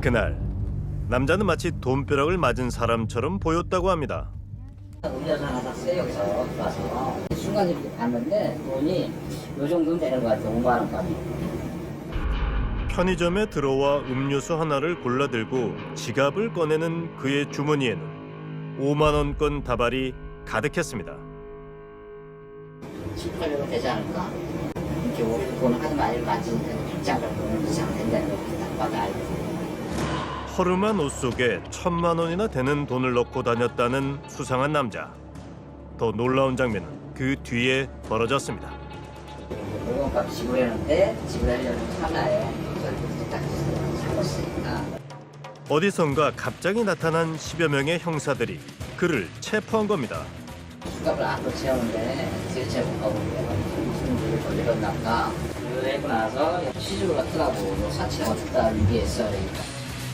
그날 남자는 마치 돈벼락을 맞은 사람처럼 보였다고 합니다. 음료수 하나 샀어요. 여기서 와서 순간 이렇게 봤는데 돈이 요 정도는 되는 것 같아요. 5만 원까지. 편의점에 들어와 음료수 하나를 골라 들고 지갑을 꺼내는 그의 주머니에는 5만 원권 다발이 가득했습니다. 7, 800원 되지 않을까? 이렇게 우리 돈을 하도 많이 만지니까 입장 정도는 이상 된다는 거 딱 봐도 알고. 허름한 옷 속에 1,000만 원이나 되는 돈을 넣고 다녔다는 수상한 남자. 더 놀라운 장면은 그 뒤에 벌어졌습니다. 물건값 지불했는데 지불하려면 하나에 그래서 딱 사봤으니까. 어디선가 갑자기 나타난 10여 명의 형사들이 그를 체포한 겁니다. 수갑을 안고 채우는데 세체 못 가고 무슨 일을 돌리었나 보다. 그걸 해고 나서 시주를 같더라고. 사치가 어떻다 위기했어. 그러니까.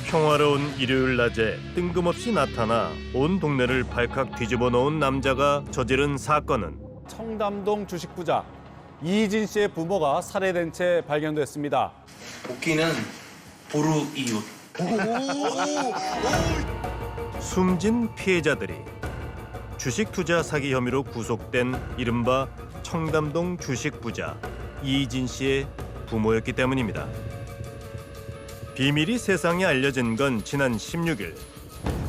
평화로운 일요일 낮에 뜬금없이 나타나 온 동네를 발칵 뒤집어 놓은 남자가 저지른 사건은 청담동 주식부자 이진 씨의 부모가 살해된 채 발견됐습니다. 복귀는 보루 이웃. 숨진 피해자들이 주식 투자 사기 혐의로 구속된 이른바 청담동 주식 부자 이진 씨의 부모였기 때문입니다. 비밀이 세상에 알려진 건 지난 16일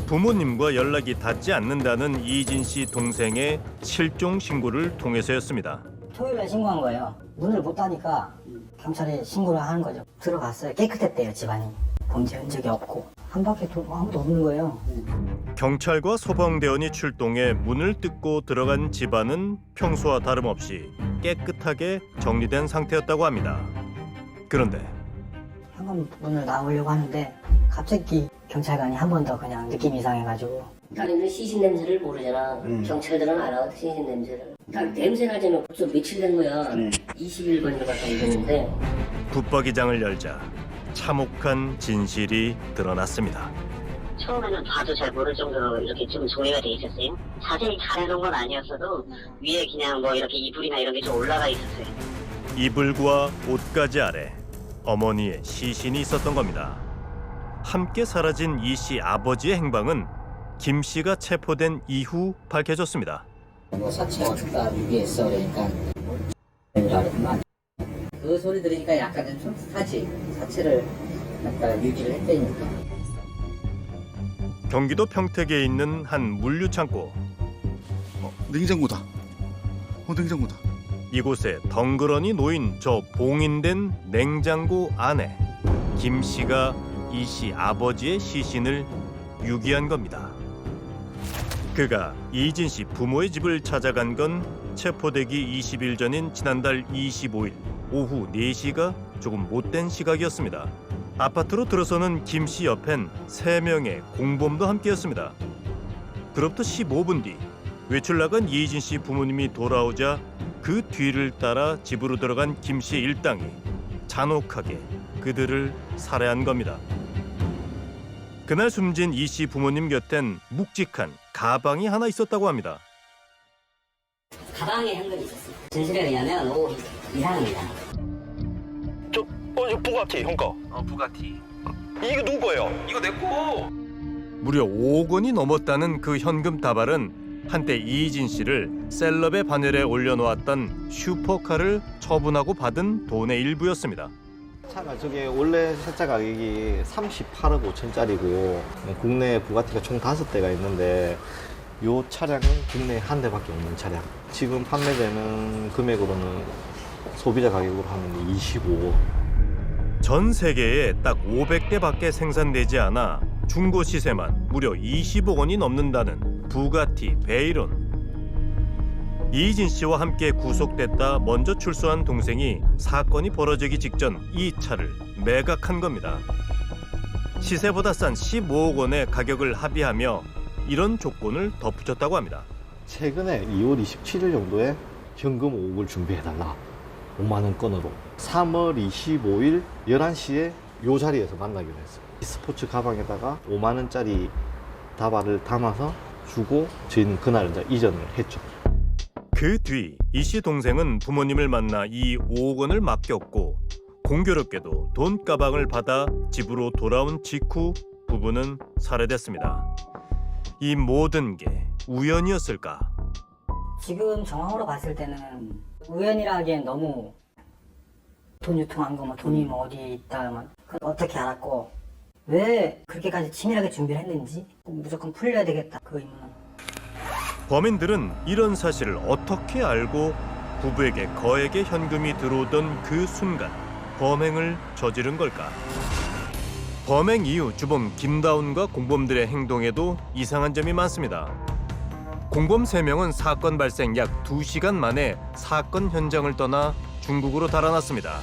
부모님과 연락이 닿지 않는다는 이진 씨 동생의 실종 신고를 통해서였습니다. 토요일에 신고한 거예요. 문을 못 따니까 경찰에 신고를 하는 거죠. 들어갔어요. 깨끗했대요, 집안이. 범죄 흔적이 없고. 한 바퀴 아무도 없는 거예요. 경찰과 소방대원이 출동해 문을 뜯고 들어간 집안은 평소와 다름없이 깨끗하게 정리된 상태였다고 합니다. 그런데 현관문을 나오려고 하는데 갑자기 경찰관이 한 번 더 그냥 느낌이 이상해가지고 다른들 시신 냄새를 모르잖아. 경찰들은 알아, 시신 냄새를. 딱 냄새 나자면 벌써 며칠 된 거야. 20일 가까이 됐는데. 붙박이장을 열자 참혹한 진실이 드러났습니다. 처음에는 봐도 잘 모를 정도로 이렇게 좀 조회가 돼 있었어요. 자세히 가려놓은 건 아니었어도 위에 그냥 뭐 이렇게 이불이나 이런 게 좀 올라가 있었어요. 이불과 옷가지 아래 어머니의 시신이 있었던 겁니다. 함께 사라진 이 씨 아버지의 행방은 김 씨가 체포된 이후 밝혀졌습니다. 뭐 사치가 어떻다 위기했어. 그러니까 그랬구만. 그 소리 들으니까 약간 좀 사치를 갖다가 유기를 했다니까. 경기도 평택에 있는 한 물류창고. 냉장고다. 냉장고다. 이곳에 덩그러니 놓인 저 봉인된 냉장고 안에 김 씨가 이 씨 아버지의 시신을 유기한 겁니다. 그가 이진 씨 부모의 집을 찾아간 건 체포되기 20일 전인 지난달 25일 오후 4시가 조금 못된 시각이었습니다. 아파트로 들어서는 김 씨 옆엔 3명의 공범도 함께였습니다. 그로부터 15분 뒤 외출 나간 이진 씨 부모님이 돌아오자 그 뒤를 따라 집으로 들어간 김 씨의 일당이 잔혹하게 그들을 살해한 겁니다. 그날 숨진 이 씨 부모님 곁엔 묵직한 가방이 하나 있었다고 합니다. 가방에 현금이 있었어요. 진실에 의하면 오 이상입니다. 저 부가티 형 거. 부가티. 이거 누구 거예요? 이거 내 거. 무려 5억 원이 넘었다는 그 현금 다발은 한때 이진 씨를 셀럽의 바늘에 올려놓았던 슈퍼카를 처분하고 받은 돈의 일부였습니다. 차가 저게 원래 세차 가격이 38억 5천짜리고 국내 부가티가 총 5대가 있는데 이 차량은 국내에 한 대밖에 없는 차량. 지금 판매되는 금액으로는 소비자 가격으로 하면 25억. 전 세계에 딱 500대밖에 생산되지 않아 중고 시세만 무려 20억 원이 넘는다는 부가티 베이론. 이진 씨와 함께 구속됐다 먼저 출소한 동생이 사건이 벌어지기 직전 이 차를 매각한 겁니다. 시세보다 싼 15억 원의 가격을 합의하며 이런 조건을 덧붙였다고 합니다. 최근에 2월 27일 정도에 현금 5억을 준비해달라. 5만 원권으로. 3월 25일 11시에 이 자리에서 만나기로 했어요. 스포츠 가방에다가 5만 원짜리 다발을 담아서 주고 저희는 그날 이제 이전을 했죠. 그 뒤 이 씨 동생은 부모님을 만나 이 5억 원을 맡겼고 공교롭게도 돈가방을 받아 집으로 돌아온 직후 부부는 살해됐습니다. 이 모든 게 우연이었을까? 지금 정황으로 봤을 때는 우연이라 하기엔 너무 돈 유통한 거, 뭐 돈이 뭐 어디 있다, 뭐 그걸 어떻게 알았고 왜 그렇게까지 치밀하게 준비를 했는지 무조건 풀려야 되겠다, 그 의문은. 범인들은 이런 사실을 어떻게 알고 부부에게 거액의 현금이 들어오던 그 순간 범행을 저지른 걸까? 범행 이후 주범 김다운과 공범들의 행동에도 이상한 점이 많습니다. 공범 3명은 사건 발생 약 2시간 만에 사건 현장을 떠나 중국으로 달아났습니다.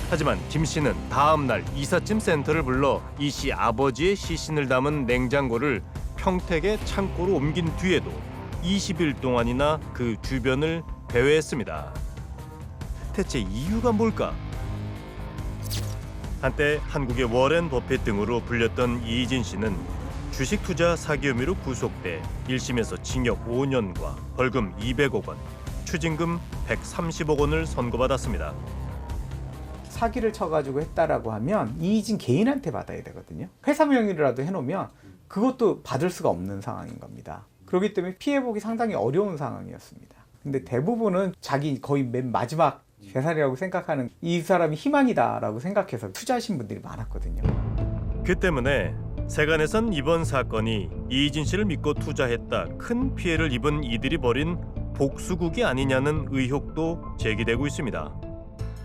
하지만 김 씨는 다음 날 이삿짐 센터를 불러 이 씨 아버지의 시신을 담은 냉장고를 평택의 창고로 옮긴 뒤에도 20일 동안이나 그 주변을 배회했습니다. 대체 이유가 뭘까? 한때 한국의 워렌 버핏 등으로 불렸던 이희진 씨는 주식 투자 사기 혐의로 구속돼 1심에서 징역 5년과 벌금 200억 원, 추징금 130억 원을 선고받았습니다. 사기를 쳐가지고 했다라고 하면 이희진 개인한테 받아야 되거든요. 회사 명의로라도 해놓으면 그것도 받을 수가 없는 상황인 겁니다. 그렇기 때문에 피해보기 상당히 어려운 상황이었습니다. 근데 대부분은 자기 거의 맨 마지막 재산이라고 생각하는 이 사람이 희망이다라고 생각해서 투자하신 분들이 많았거든요. 그 때문에 세간에선 이번 사건이 이희진 씨를 믿고 투자했다 큰 피해를 입은 이들이 벌인 복수국이 아니냐는 의혹도 제기되고 있습니다.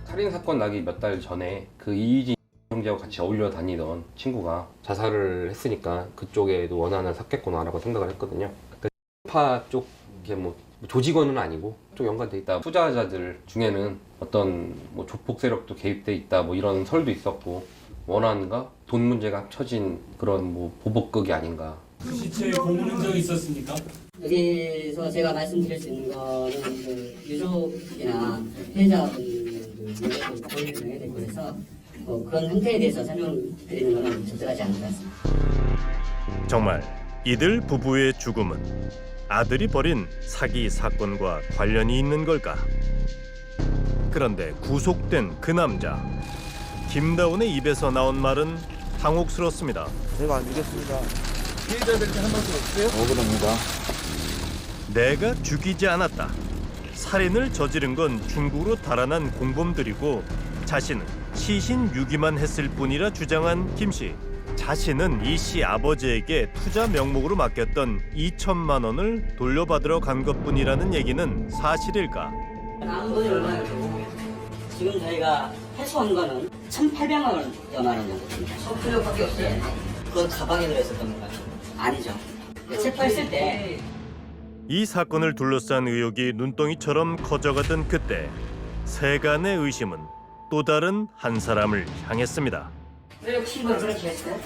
살인 사건 나기 몇 달 전에 그 이희진 형제하고 같이 어울려 다니던 친구가 자살을 했으니까 그쪽에도 원한을 샀겠구나라고 생각을 했거든요. 그때 파 쪽에 뭐 조직원은 아니고 쪽 연관돼 있다. 투자자들 중에는 어떤 뭐 조폭 세력도 개입돼 있다. 뭐 이런 설도 있었고 원한과 돈 문제가 합쳐진 그런 뭐 보복극이 아닌가. 그 시체에 고문 흔적이 있었습니까? 여기서 제가 말씀드릴 수 있는 거는 그 유족이나 피해자분들 거의 정해되고 그래서 뭐 그런 형태에 대해서 설명드리는 거는 적절하지 않은 것 같습니다. 정말 이들 부부의 죽음은 아들이 벌인 사기 사건과 관련이 있는 걸까? 그런데 구속된 그 남자 김다운의 입에서 나온 말은 당혹스럽습니다. 제가 안 죽였습니다. 피해자들께 한 말씀 없으세요? 억울합니다. 내가 죽이지 않았다. 살인을 저지른 건 중국으로 달아난 공범들이고 자신은 시신 유기만 했을 뿐이라 주장한 김 씨. 자신은 이 씨 아버지에게 투자 명목으로 맡겼던 2천만 원을 돌려받으러 간 것뿐이라는 얘기는 사실일까? 남은 돈이 얼마예요? 지금 저희가 회수한 거는 1,800만 원 정도 됩니다. 소프트웨어밖에 없어요. 그건 가방에 들어있었던 건가요? 아니죠. 체포했을 때 이 사건을 둘러싼 의혹이 눈덩이처럼 커져가던 그때 세간의 의심은 또 다른 한 사람을 향했습니다. 왜 신고를 그렇게 했어요?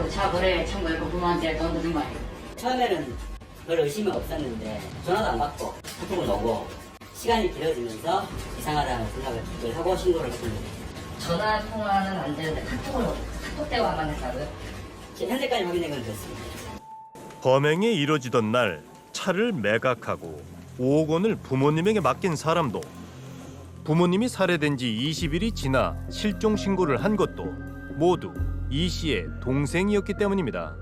차 거래 청구했고 부모한테 돈 드는 말이에요. 처음에는 별 의심이 없었는데 전화도 안 받고 카톡을 오고 시간이 길어지면서 이상하다는 생각을 하고 신고를 했습니다. 전화 통화는 안 되는데 카톡 대화만 했다고요? 지금 현재까지 확인된 건 그렇습니다. 범행이 이뤄지던 날 차를 매각하고 5억 원을 부모님에게 맡긴 사람도 부모님이 살해된 지 20일이 지나 실종 신고를 한 것도 모두 이 씨의 동생이었기 때문입니다.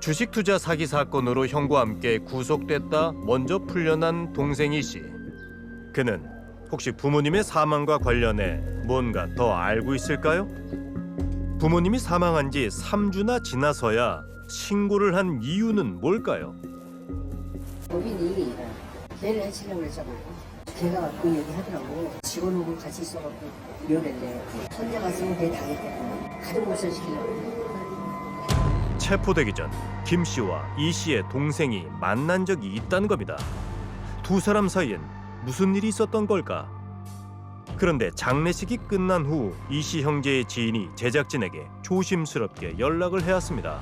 주식 투자 사기 사건으로 형과 함께 구속됐다 먼저 풀려난 동생 이 씨. 그는 혹시 부모님의 사망과 관련해 뭔가 더 알고 있을까요? 부모님이 사망한 지 3주나 지나서야 신고를 한 이유는 뭘까요? 법인이 걔를 해치려고 했잖아요. 걔가 그 얘기 하더라고. 직원하고 같이 있어갖고 위험했대. 손자가 쓰면 걔 당했대. 가족 몰살 시키려고. 체포되기 전 김 씨와 이 씨의 동생이 만난 적이 있다는 겁니다. 두 사람 사이엔 무슨 일이 있었던 걸까? 그런데 장례식이 끝난 후 이 씨 형제의 지인이 제작진에게 조심스럽게 연락을 해왔습니다.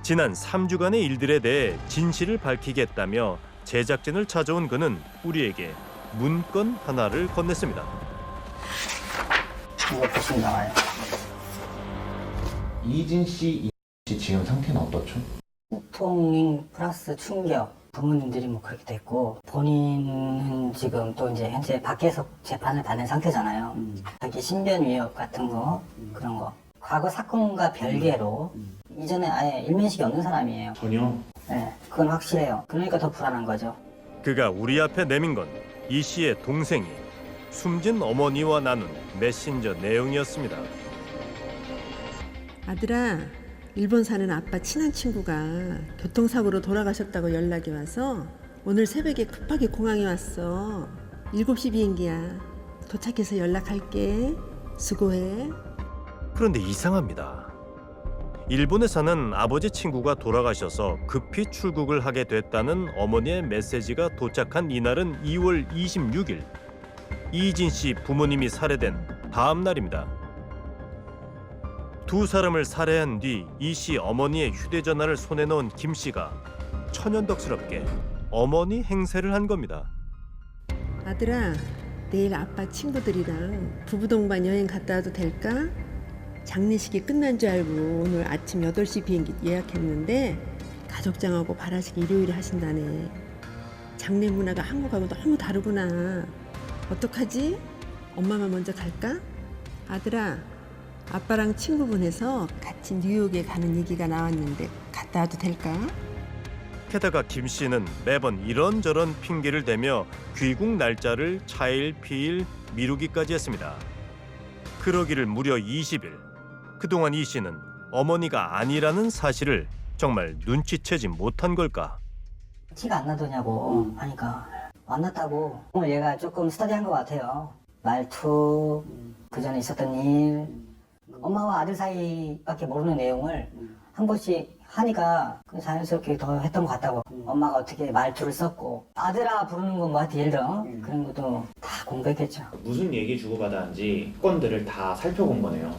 지난 3주간의 일들에 대해 진실을 밝히겠다며 제작진을 찾아온 그는 우리에게 문건 하나를 건넸습니다. 이거 보시면 나와요. 이희진 씨 지금 상태는 어떻죠? 통행 플러스 충격, 부모님들이 뭐 그렇게 됐고 본인은 지금 또 이제 현재 밖에서 재판을 받는 상태잖아요. 자기 신변 위협 같은 거 그런 거 과거 사건과 별개로 이전에 아예 일면식이 없는 사람이에요. 전혀. 네, 그건 확실해요. 그러니까 더 불안한 거죠. 그가 우리 앞에 내민 건 이 씨의 동생이 숨진 어머니와 나눈 메신저 내용이었습니다. 아들아, 일본 사는 아빠 친한 친구가 교통사고로 돌아가셨다고 연락이 와서 오늘 새벽에 급하게 공항에 왔어. 7시 비행기야. 도착해서 연락할게. 수고해. 그런데 이상합니다. 일본에 사는 아버지 친구가 돌아가셔서 급히 출국을 하게 됐다는 어머니의 메시지가 도착한 이날은 2월 26일. 이진 씨 부모님이 살해된 다음 날입니다. 두 사람을 살해한 뒤 이 씨 어머니의 휴대전화를 손에 넣은 김 씨가 천연덕스럽게 어머니 행세를 한 겁니다. 아들아, 내일 아빠 친구들이랑 부부 동반 여행 갔다 와도 될까? 장례식이 끝난 줄 알고 오늘 아침 8시 비행기 예약했는데 가족장하고 발화식 일요일에 하신다네. 장례 문화가 한국하고 너무 다르구나. 어떡하지? 엄마만 먼저 갈까? 아들아, 아빠랑 친구분해서 같이 뉴욕에 가는 얘기가 나왔는데 갔다 와도 될까? 게다가 김 씨는 매번 이런저런 핑계를 대며 귀국 날짜를 차일 피일 미루기까지 했습니다. 그러기를 무려 20일. 그동안 이 씨는 어머니가 아니라는 사실을 정말 눈치채지 못한 걸까? 티가 안 나더냐고 하니까 안 났다고. 오늘 얘가 조금 스터디한 것 같아요. 말투, 그 전에 있었던 일, 엄마와 아들 사이밖에 모르는 내용을 한 번씩 하니까 자연스럽게 더 했던 것 같다고. 엄마가 어떻게 말투를 썼고 아들아 부르는 건 뭐 하여튼 예를 들어 그런 것도 다 공부했겠죠. 무슨 얘기 주고받았는지 건들을 다 살펴본 거네요.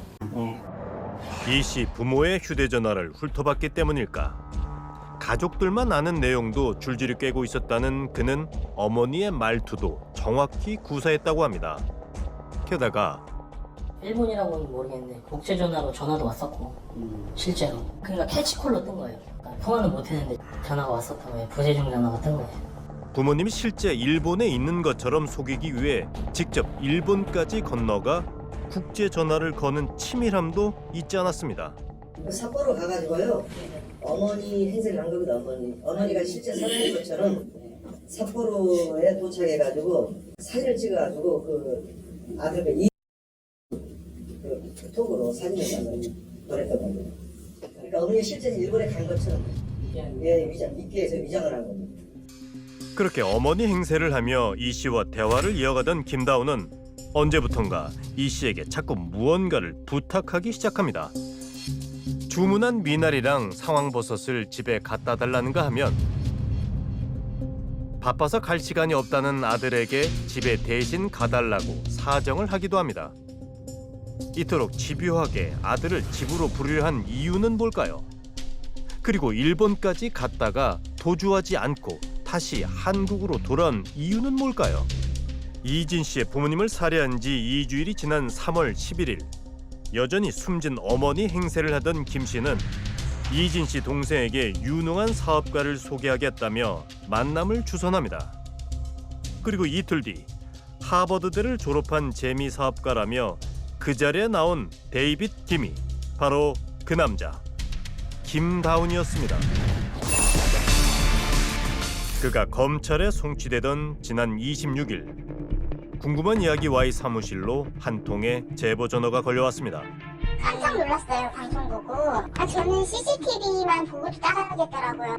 이 씨 부모의 휴대전화를 훑어봤기 때문일까? 가족들만 아는 내용도 줄줄이 꿰고 있었다는 그는 어머니의 말투도 정확히 구사했다고 합니다. 게다가 일본이라고는 모르겠는데 국제전화로 전화도 왔었고 실제로 그러니까 캐치콜로 뜬 거예요. 그러니까 통화는 못했는데 전화가 왔었다고 해요. 부재중 전화가 뜬 거예요. 부모님이 실제 일본에 있는 것처럼 속이기 위해 직접 일본까지 건너가 국제 전화를 거는 치밀함도 잊지 않았습니다. 삿포로 가가지고요. 어머니 행세를 한 겁니다. 어머니가 실제 살아있는 것처럼 삿포로에 도착해가지고 사진을 찍어가지고 그 아들 그 톡으로 사진을 보냈던 겁니다. 그러니까 어머니가 실제 일본에 간 것처럼 미끼에서 위장을 한 겁니다. 그렇게 어머니 행세를 하며 이 씨와 대화를 이어가던 김다운은 언제부턴가 이 씨에게 자꾸 무언가를 부탁하기 시작합니다. 주문한 미나리랑 상황버섯을 집에 갖다 달라는가 하면 바빠서 갈 시간이 없다는 아들에게 집에 대신 가달라고 사정을 하기도 합니다. 이토록 집요하게 아들을 집으로 부르려 한 이유는 뭘까요? 그리고 일본까지 갔다가 도주하지 않고 다시 한국으로 돌아온 이유는 뭘까요? 이진 씨의 부모님을 살해한 지 2주일이 지난 3월 11일 여전히 숨진 어머니 행세를 하던 김 씨는 이진 씨 동생에게 유능한 사업가를 소개하겠다며 만남을 주선합니다. 그리고 이틀 뒤 하버드대를 졸업한 재미 사업가라며 그 자리에 나온 데이빗 김이 바로 그 남자 김다운이었습니다. 그가 검찰에 송치되던 지난 26일 궁금한 이야기 Y 사무실로 한 통의 제보 전화가 걸려왔습니다. 깜짝 놀랐어요, 방송 보고. 저는 CCTV만 보고도 따라가겠더라고요.